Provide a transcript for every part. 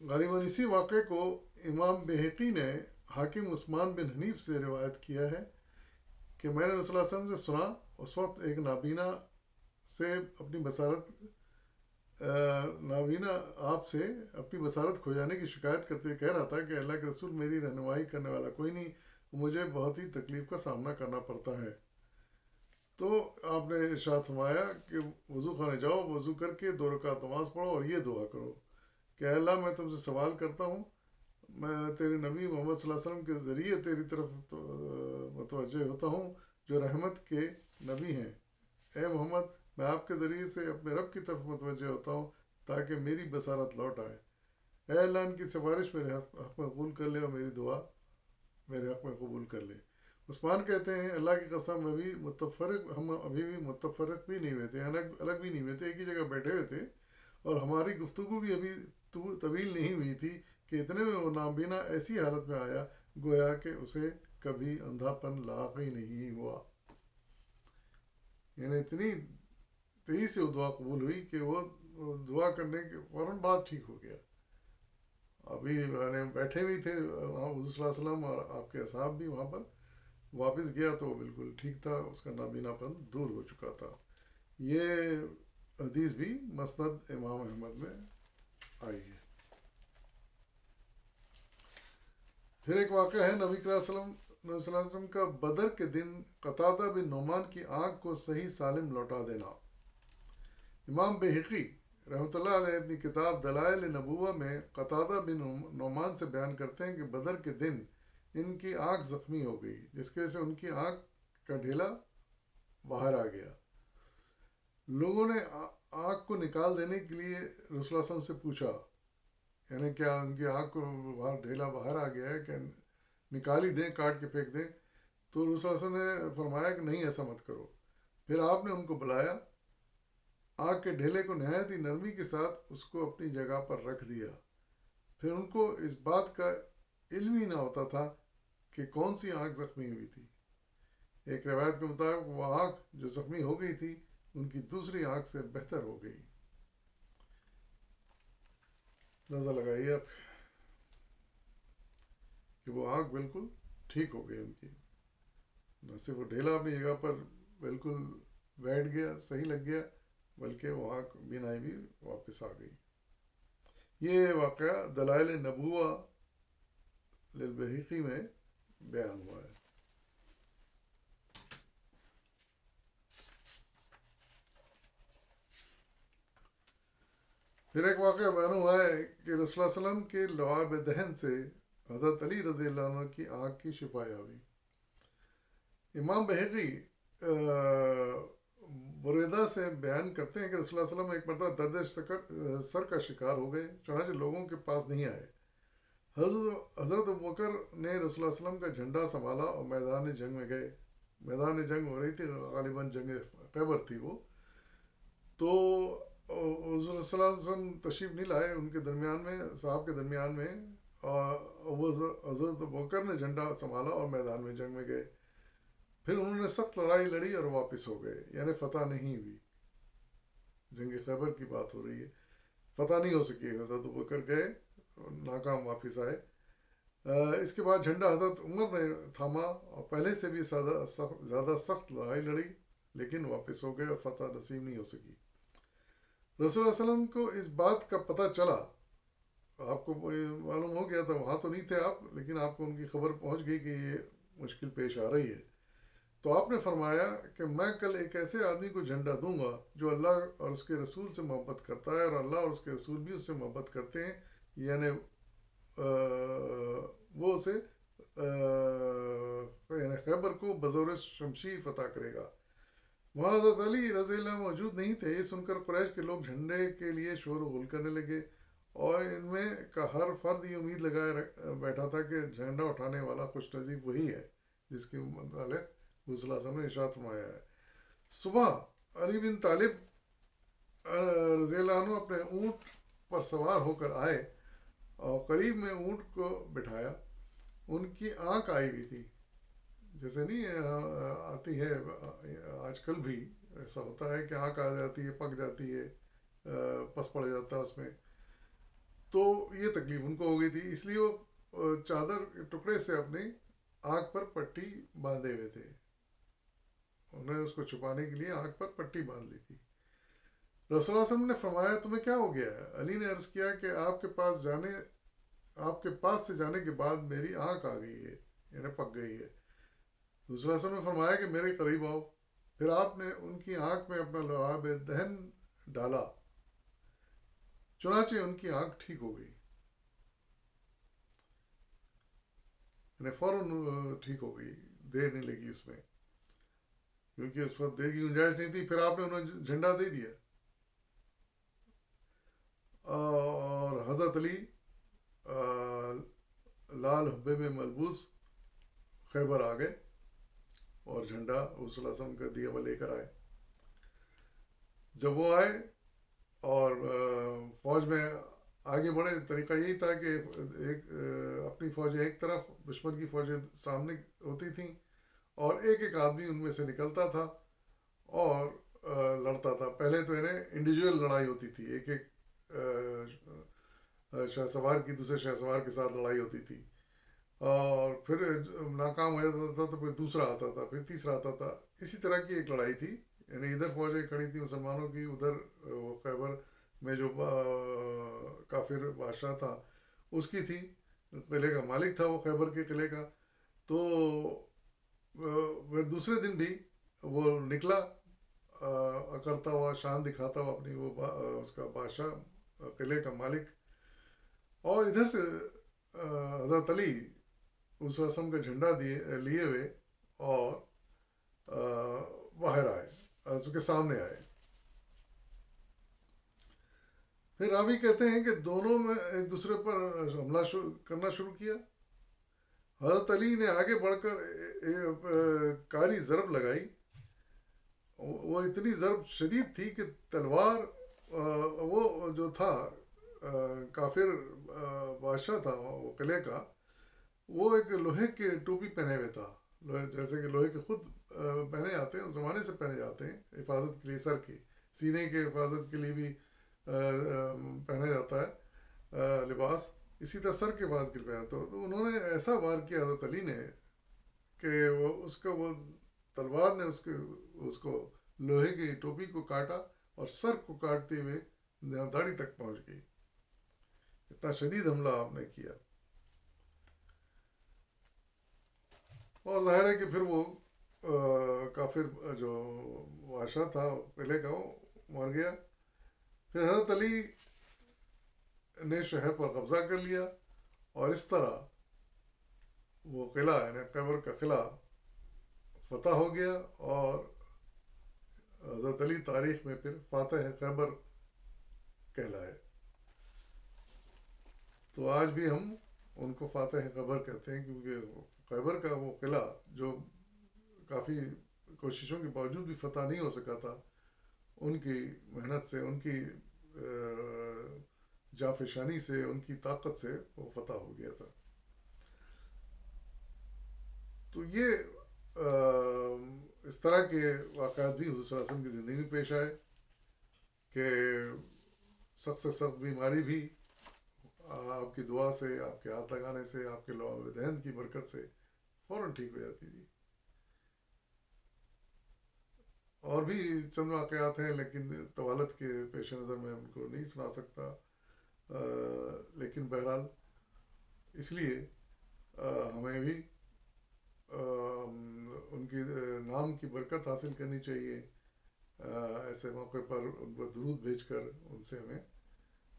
غالباً اسی واقعے کو امام بہقی نے حاکم عثمان بن حنیف سے روایت کیا ہے کہ میں نے رسول اللہ صلی اللہ علیہ وسلم سے سنا، اس وقت ایک نابینا سے اپنی بصارت نابینا آپ سے اپنی بصارت کھو جانے کی شکایت کرتے ہوئے کہہ رہا تھا کہ اللہ کے رسول، میری رہنمائی کرنے والا کوئی نہیں، مجھے بہت ہی تکلیف کا سامنا کرنا پڑتا ہے۔ تو آپ نے ارشاد فرمایا کہ وضو خانے جاؤ، وضو کر کے 2 رکعت نماز پڑھو اور یہ دعا کرو کہ اے اللہ، میں تم سے سوال کرتا ہوں، میں تیرے نبی محمد صلی اللہ علیہ وسلم کے ذریعے تیری طرف متوجہ ہوتا ہوں جو رحمت کے نبی ہیں۔ اے محمد، میں آپ کے ذریعے سے اپنے رب کی طرف متوجہ ہوتا ہوں تاکہ میری بصارت لوٹ آئے۔ اے اللہ، ان کی سفارش میرے حق میں قبول کر لے اور میری دعا میرے حق میں قبول کر لے۔ عثمان کہتے ہیں اللہ کی قسم ہم ابھی بھی متفرق بھی نہیں ہوئے تھے، الگ بھی نہیں ہوئے تھے، ایک ہی جگہ بیٹھے ہوئے تھے اور ہماری گفتگو بھی ابھی طویل نہیں ہوئی تھی کہ اتنے میں وہ نابینا ایسی حالت میں آیا گویا کہ اسے کبھی اندھا پن لاحق ہی نہیں ہوا، یعنی اتنی تیزی سے وہ دعا قبول ہوئی کہ وہ دعا کرنے کے فوراً بعد ٹھیک ہو گیا۔ ابھی بیٹھے بھی تھے وہاں حضور صلی اللہ علیہ وسلم اور آپ کے اصحاب بھی وہاں پر، واپس گیا تو وہ بالکل ٹھیک تھا، اس کا نابینا پن دور ہو چکا تھا۔ یہ حدیث بھی مسند امام احمد میں آئی ہے۔ پھر ایک واقعہ ہے نبی کریم صلی اللہ علیہ وسلم کا بدر کے دن قتادہ بن نعمان کی آنکھ کو صحیح سالم لوٹا دینا۔ امام بہقی رحمۃ اللہ علیہ اپنی کتاب دلائل نبوہ میں قتادہ بن نعمان سے بیان کرتے ہیں کہ بدر کے دن ان کی آنکھ زخمی ہو گئی، جس کی وجہ سے ان کی آنکھ کا ڈھیلا باہر آ گیا۔ لوگوں نے آنکھ کو نکال دینے کے لیے رسول اللہ صلی اللہ علیہ وسلم سے پوچھا، یعنی کیا ان کی آنکھ کو ڈھیلا باہر آ گیا ہے کہ نکال ہی دیں، کاٹ کے پھینک دیں؟ تو رسول اللہ صلی اللہ علیہ وسلم نے فرمایا کہ نہیں، ایسا مت کرو۔ پھر آپ نے ان کو بلایا، آنکھ کے ڈھیلے کو نہایت ہی نرمی کے ساتھ اس کو اپنی جگہ پر رکھ دیا۔ پھر ان کو اس بات کا علم ہی نہ ہوتا تھا کہ کون سی آنکھ زخمی ہوئی تھی۔ ایک روایت کے مطابق وہ آنکھ جو زخمی ہو گئی تھی ان کی دوسری آنکھ سے بہتر ہو گئی۔ نظر لگائیے آپ کہ وہ آنکھ بالکل ٹھیک ہو گئی ان کی، نہ صرف وہ ڈھیلا اپنی جگہ پر بالکل بیٹھ گیا، صحیح لگ گیا، بلکہ وہ آنکھ بینائی بھی واپس آ گئی۔ یہ واقعہ دلائل نبوہ للبہقی میں بیان ہوا ہے۔ پھر ایک واقعہ بیان ہوا ہے کہ رسول اللہ علیہ وسلم کے لعاب دہن سے حضرت علی رضی اللہ عنہ کی آنکھ کی شفا یابی۔ امام بہقی بریدہ سے بیان کرتے ہیں کہ رسول اللہ علیہ وسلم ایک مرتبہ درد سر کا شکار ہو گئے، چنانچہ لوگوں کے پاس نہیں آئے۔ حضرت ابوبکر نے رسول اللہ علیہ وسلم کا جھنڈا سنبھالا اور میدان جنگ میں گئے۔ میدان جنگ ہو رہی تھی، غالباً جنگ خیبر تھی وہ، تو حضور صلی اللہ علیہ وسلم تشریف نہیں لائے ان کے درمیان میں، صحاب کے درمیان میں، اور حضرت ابوبکر نے جھنڈا سنبھالا اور میدان میں جنگ میں گئے۔ پھر انہوں نے سخت لڑائی لڑی اور واپس ہو گئے، یعنی فتح نہیں ہوئی۔ جنگ خیبر کی بات ہو رہی ہے، فتح نہیں ہو سکی، حضرت ابوبکر گئے، ناکام واپس آئے۔ اس کے بعد جھنڈا حضرت عمر نے تھاما اور پہلے سے بھی زیادہ سخت لڑائی لڑی، لیکن واپس ہو گئے اور فتح نصیب نہیں ہو سکی۔ رسول اللہ علیہ وسلم کو اس بات کا پتہ چلا، آپ کو معلوم ہو گیا تھا، وہاں تو نہیں تھے آپ، لیکن آپ کو ان کی خبر پہنچ گئی کہ یہ مشکل پیش آ رہی ہے، تو آپ نے فرمایا کہ میں کل ایک ایسے آدمی کو جھنڈا دوں گا جو اللہ اور اس کے رسول سے محبت کرتا ہے اور اللہ اور اس کے رسول بھی اس سے محبت کرتے ہیں، یعنی وہ اسے یعنی خیبر کو بزور شمشیر فتح کرے گا۔ وہاں حضرت علی رضی اللہ موجود نہیں تھے۔ یہ سن کر قریش کے لوگ جھنڈے کے لیے شور و غل کرنے لگے اور ان میں کا ہر فرد یہ امید لگائے بیٹھا تھا کہ جھنڈا اٹھانے والا خوش نصیب وہی ہے جس کے متعلق حضور صلی اللہ علیہ وسلم نے ارشاد فرمایا ہے۔ صبح علی بن طالب رضی اللہ عنہ اپنے اونٹ پر سوار ہو کر آئے اور قریب میں اونٹ کو بٹھایا۔ ان کی آنکھ آئی ہوئی تھی، جیسے نہیں آتی ہے آج کل بھی ایسا ہوتا ہے کہ آنکھ آ جاتی ہے، پک جاتی ہے، پس پڑ جاتا ہے اس میں، تو یہ تکلیف ان کو ہو گئی تھی، اس لیے وہ چادر کے ٹکڑے سے اپنی آنکھ پر پٹی باندھے ہوئے تھے، انہوں نے اس کو چھپانے کے لیے آنکھ پر پٹی باندھ لی تھی۔ رسول اللہ صلی اللہ علیہ وسلم نے فرمایا تمہیں کیا ہو گیا ہے؟ علی نے عرض کیا کہ آپ کے پاس سے جانے کے بعد میری آنکھ آ گئی ہے، یعنی پک گئی ہے۔ رسول اللہ صلی اللہ علیہ وسلم نے فرمایا کہ میرے قریب آؤ، پھر آپ نے ان کی آنکھ میں اپنا لعاب دہن ڈالا، چنانچہ ان کی آنکھ ٹھیک ہو گئی، یعنی فوراً ٹھیک ہو گئی، دیر نہیں لگی اس میں، کیونکہ اس وقت دیر کی گنجائش نہیں تھی۔ پھر آپ نے انہیں جھنڈا دے دیا، اور حضرت علی لال حبے میں ملبوس خیبر آ گئے اور جھنڈا صلی اللہ علیہ وسلم کا دیا ہوا لے کر آئے۔ جب وہ آئے اور فوج میں آگے بڑھے، طریقہ یہی تھا کہ اپنی فوجیں ایک طرف، دشمن کی فوجیں سامنے ہوتی تھیں، اور ایک ایک آدمی ان میں سے نکلتا تھا اور لڑتا تھا۔ پہلے تو انہیں انڈیویجول لڑائی ہوتی تھی، ایک ایک شاہ سوار کی دوسرے شاہ سوار کے ساتھ لڑائی ہوتی تھی، اور پھر ناکام ہو جاتا تھا تو پھر دوسرا آتا تھا، پھر تیسرا آتا تھا، اسی طرح کی ایک لڑائی تھی۔ یعنی ادھر فوجیں کھڑی تھیں مسلمانوں کی، ادھر وہ خیبر میں جو کافر بادشاہ تھا اس کی تھی، قلعے کا مالک تھا وہ خیبر کے قلعے کا۔ تو دوسرے دن بھی وہ نکلا اکڑتا ہوا، شان دکھاتا ہوا اپنی، وہ اس کا بادشاہ، قلعے کا مالک، اور ادھر سے حضرت علی اس رسم کا جھنڈا لیے ہوئے اور باہر آئے، اس کے سامنے آئے۔ پھر راوی کہتے ہیں کہ دونوں میں ایک دوسرے پر حملہ کرنا شروع کیا۔ حضرت علی نے آگے بڑھ کر کاری ضرب لگائی، وہ اتنی ضرب شدید تھی کہ تلوار، وہ جو تھا کافر بادشاہ تھا وہ قلعے کا، وہ ایک لوہے کے ٹوپی پہنے ہوئے تھا، جیسے کہ لوہے کے خود پہنے جاتے ہیں، اس زمانے سے پہنے جاتے ہیں حفاظت کے لیے، سر کی سینے کے حفاظت کے لیے بھی پہنا جاتا ہے لباس، اسی طرح سر کے حفاظت کے لیے پہنا۔ تو انہوں نے ایسا وار کیا حضرت علی نے کہ وہ تلوار نے اس کو لوہے کی ٹوپی کو کاٹا، اور سر کو کاٹتے ہوئے داڑھی تک پہنچ گئی، اتنا شدید حملہ آپ نے کیا۔ اور ظاہر ہے کہ پھر وہ کافر جو بادشاہ تھا قلعے کا، وہ مر گیا۔ پھر حضرت علی نے شہر پر قبضہ کر لیا، اور اس طرح وہ قلعہ، یعنی خیبر کا قلعہ فتح ہو گیا، اور حضرت علی تاریخ میں پھر فاتح خیبر کہلائے۔ تو آج بھی ہم ان کو فاتح خیبر کہتے ہیں، کیونکہ خیبر کا وہ قلعہ جو کافی کوششوں کے باوجود بھی فتح نہیں ہو سکا تھا، ان کی محنت سے، ان کی جافشانی سے، ان کی طاقت سے وہ فتح ہو گیا تھا۔ تو یہ اس طرح کے واقعات بھی حضور صلی اللہ علیہ وسلم کی زندگی میں پیش آئے کہ سخت سے سخت بیماری بھی آپ کی دعا سے، آپ کے ہاتھ لگانے سے، آپ کے لعاب دہن کی برکت سے فوراً ٹھیک ہو جاتی تھی۔ اور بھی چند واقعات ہیں، لیکن طوالت کے پیش نظر میں ان کو نہیں سنا سکتا، لیکن بہرحال اس لیے ہمیں بھی ان کی نام کی برکت حاصل کرنی چاہیے، ایسے موقع پر ان کو درود بھیج کر ان سے ہمیں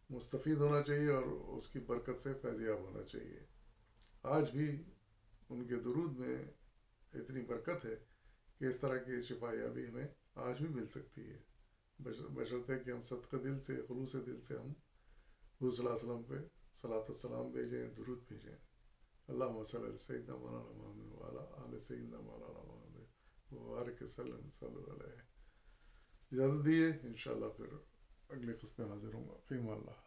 مستفید ہونا چاہیے، اور اس کی برکت سے فیض یاب ہونا چاہیے۔ آج بھی ان کے درود میں اتنی برکت ہے کہ اس طرح کی شفا یابی ہمیں آج بھی مل سکتی ہے، بشرطے کہ ہم صدقہ دل سے، خلوص دل سے ہم حضور صلی اللہ علیہ وسلم پہ صلاۃ السلام بھیجیں، درود بھیجیں۔ اللہم صلی علی سیدنا مولانا محمد وعلی آل سیدنا مولانا محمد وبارک وسلم صلی علیہ۔ اجازت دیے، انشاءاللہ پھر اگلے قسط میں حاضر ہوں گا، فی امان اللہ۔